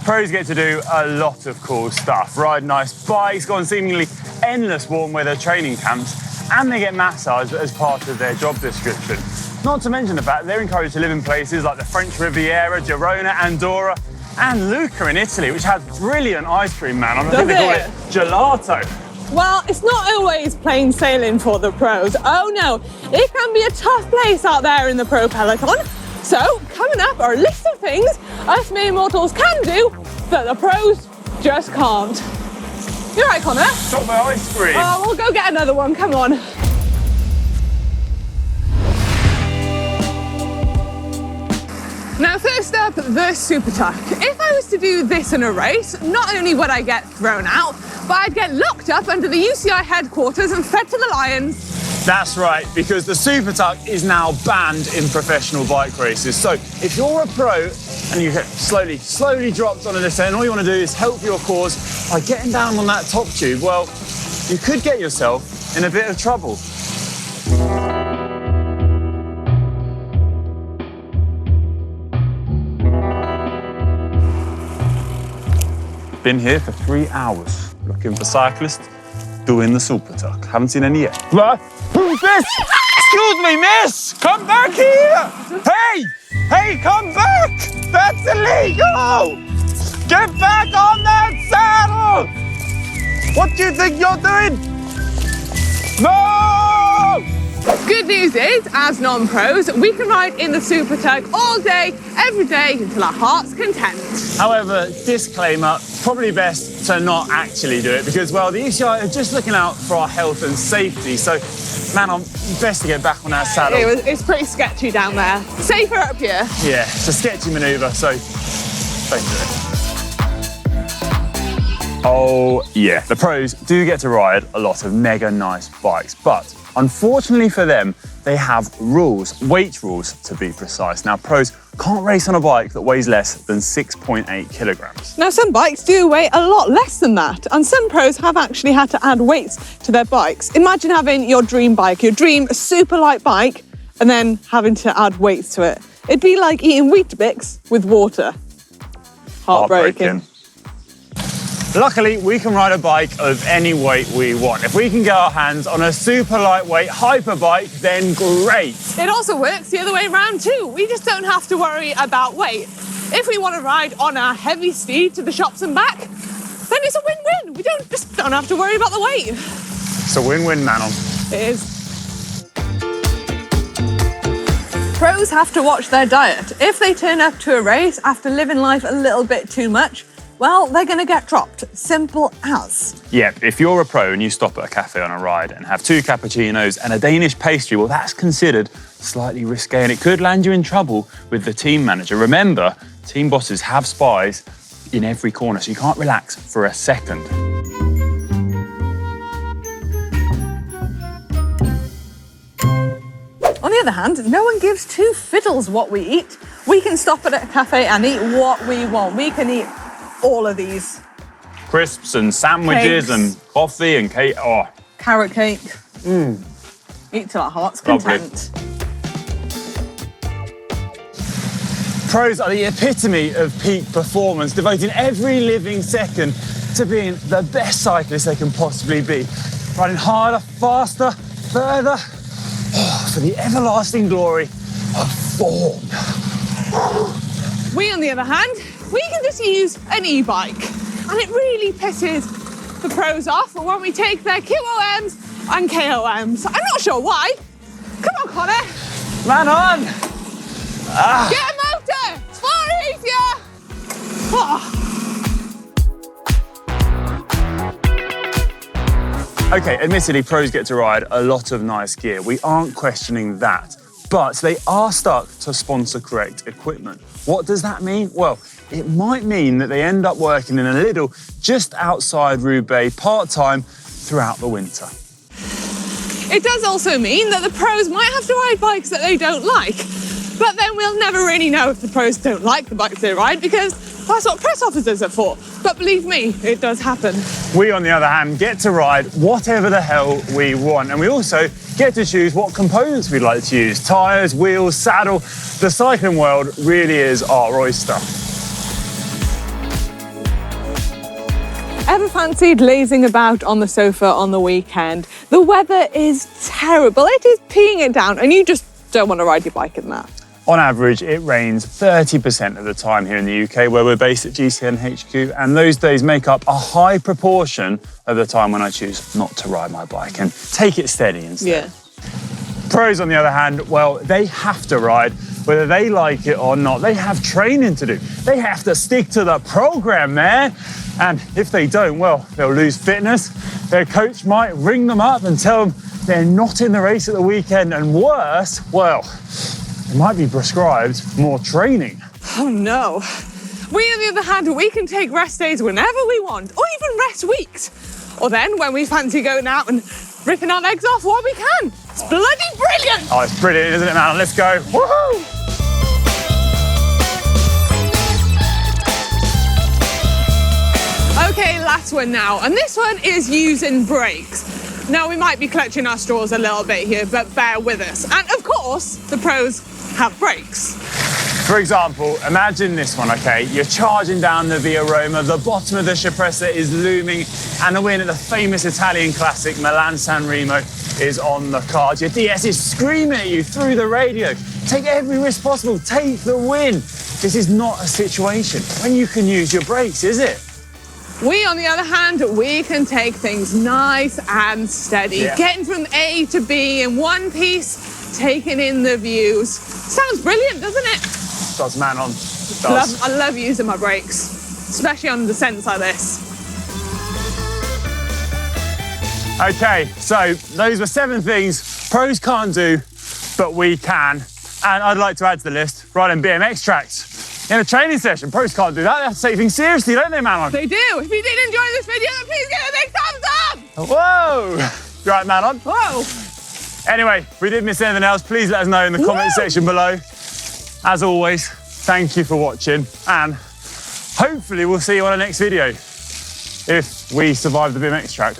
Pros get to do a lot of cool stuff. Ride nice bikes, go on seemingly endless warm weather training camps, and they get massaged as part of their job description. Not to mention the fact they're encouraged to live in places like the French Riviera, Girona, Andorra, and Lucca in Italy, which has brilliant ice cream, man. I think they call it gelato. Well, it's not always plain sailing for the pros. Oh no, it can be a tough place out there in the pro peloton. So, coming up are a list of things us mere mortals can do that the pros just can't. You're right, Connor. Stop my ice cream. Oh, we'll go get another one, come on. Now, first up, the super tuck. If I was to do this in a race, not only would I get thrown out, but I'd get locked up under the UCI headquarters and fed to the lions. That's right, because the super tuck is now banned in professional bike races. So if you're a pro and you get slowly dropped on a descent, and all you want to do is help your cause by getting down on that top tube, well, you could get yourself in a bit of trouble. Been here for 3 hours, looking for cyclists doing the super tuck. Haven't seen any yet. What? Who's this? Excuse me, miss! Come back here! Hey! Hey, come back! That's illegal! Get back on that saddle! What do you think you're doing? No! Good news is, as non-pros, we can ride in the super tuck all day, every day, until our heart's content. However, disclaimer, probably best to not actually do it because, well, the UCI are just looking out for our health and safety. So, man, I'm best to get back on that saddle. It's pretty sketchy down there. Safer up here. Yeah, it's a sketchy manoeuvre, so don't do it. Oh, yeah, the pros do get to ride a lot of mega nice bikes, but unfortunately for them, they have rules, weight rules to be precise. Now, pros can't race on a bike that weighs less than 6.8 kilograms. Now, some bikes do weigh a lot less than that, and some pros have actually had to add weights to their bikes. Imagine having your dream bike, your dream super light bike, and then having to add weights to it. It'd be like eating Weetabix with water. Heartbreaking. Luckily, we can ride a bike of any weight we want. If we can get our hands on a super lightweight hyper bike, then great. It also works the other way around too. We just don't have to worry about weight. If we want to ride on our heavy steed to the shops and back, then it's a win-win. We don't have to worry about the weight. It's a win-win, Manon. It is. Pros have to watch their diet. If they turn up to a race after living life a little bit too much, well, they're going to get dropped. Simple as. Yeah, if you're a pro and you stop at a cafe on a ride and have 2 cappuccinos and a Danish pastry, well, that's considered slightly risque and it could land you in trouble with the team manager. Remember, team bosses have spies in every corner, so you can't relax for a second. On the other hand, no one gives 2 fiddles what we eat. We can stop at a cafe and eat what we want. We can eat all of these. Crisps and sandwiches and coffee and cake. Oh. Carrot cake. Eat till our heart's content. Pros are the epitome of peak performance, devoting every living second to being the best cyclist they can possibly be. Riding harder, faster, further, for the everlasting glory of form. We, on the other hand, we can just use an e-bike. And it really pisses the pros off when we take their QOMs and KOMs. I'm not sure why. Come on, Connor. Man on! Get a motor! It's far easier! Okay, admittedly, pros get to ride a lot of nice gear. We aren't questioning that. But they are stuck to sponsor correct equipment. What does that mean? Well, it might mean that they end up working in a little just outside Roubaix part-time throughout the winter. It does also mean that the pros might have to ride bikes that they don't like. But then we'll never really know if the pros don't like the bikes they ride because that's what press officers are for. But believe me, it does happen. We, on the other hand, get to ride whatever the hell we want. And we also get to choose what components we'd like to use. Tyres, wheels, saddle. The cycling world really is our oyster. Ever fancied lazing about on the sofa on the weekend? The weather is terrible. It is peeing it down and you just don't want to ride your bike in that. On average, it rains 30% of the time here in the UK, where we're based at GCN HQ, and those days make up a high proportion of the time when I choose not to ride my bike and take it steady instead. Yeah. Pros, on the other hand, well, they have to ride, whether they like it or not. They have training to do. They have to stick to the program, man. And if they don't, well, they'll lose fitness. Their coach might ring them up and tell them they're not in the race at the weekend, and worse, well, they might be prescribed more training. Oh no. We, on the other hand, we can take rest days whenever we want, or even rest weeks. Or then, when we fancy going out and ripping our legs off, what we can. It's bloody brilliant! Oh, it's brilliant, isn't it, man? Let's go. Woohoo! Okay, last one now, and this one is using brakes. Now, we might be clutching our straws a little bit here, but bear with us. And of course, the pros have brakes. For example, imagine this one, okay? You're charging down the Via Roma, the bottom of the Cipressa is looming, and the win at the famous Italian classic, Milan-San Remo, is on the cards. Your DS is screaming at you through the radio. Take every risk possible, take the win. This is not a situation when you can use your brakes, is it? We, on the other hand, we can take things nice and steady. Yeah. Getting from A to B in one piece, taking in the views. Sounds brilliant, doesn't it? Does, man, on. Does. I love using my brakes, especially on descents like this. Okay, so those were 7 things pros can't do, but we can. And I'd like to add to the list, riding BMX tracks. In a training session, pros can't do that. They have to take things seriously, don't they, Manon? They do. If you did enjoy this video, then please give it a big thumbs up. Whoa! You right, Manon? Whoa. Anyway, if we did miss anything else, please let us know in the comment section below. As always, thank you for watching, and hopefully we'll see you on the next video, if we survive the BMX track.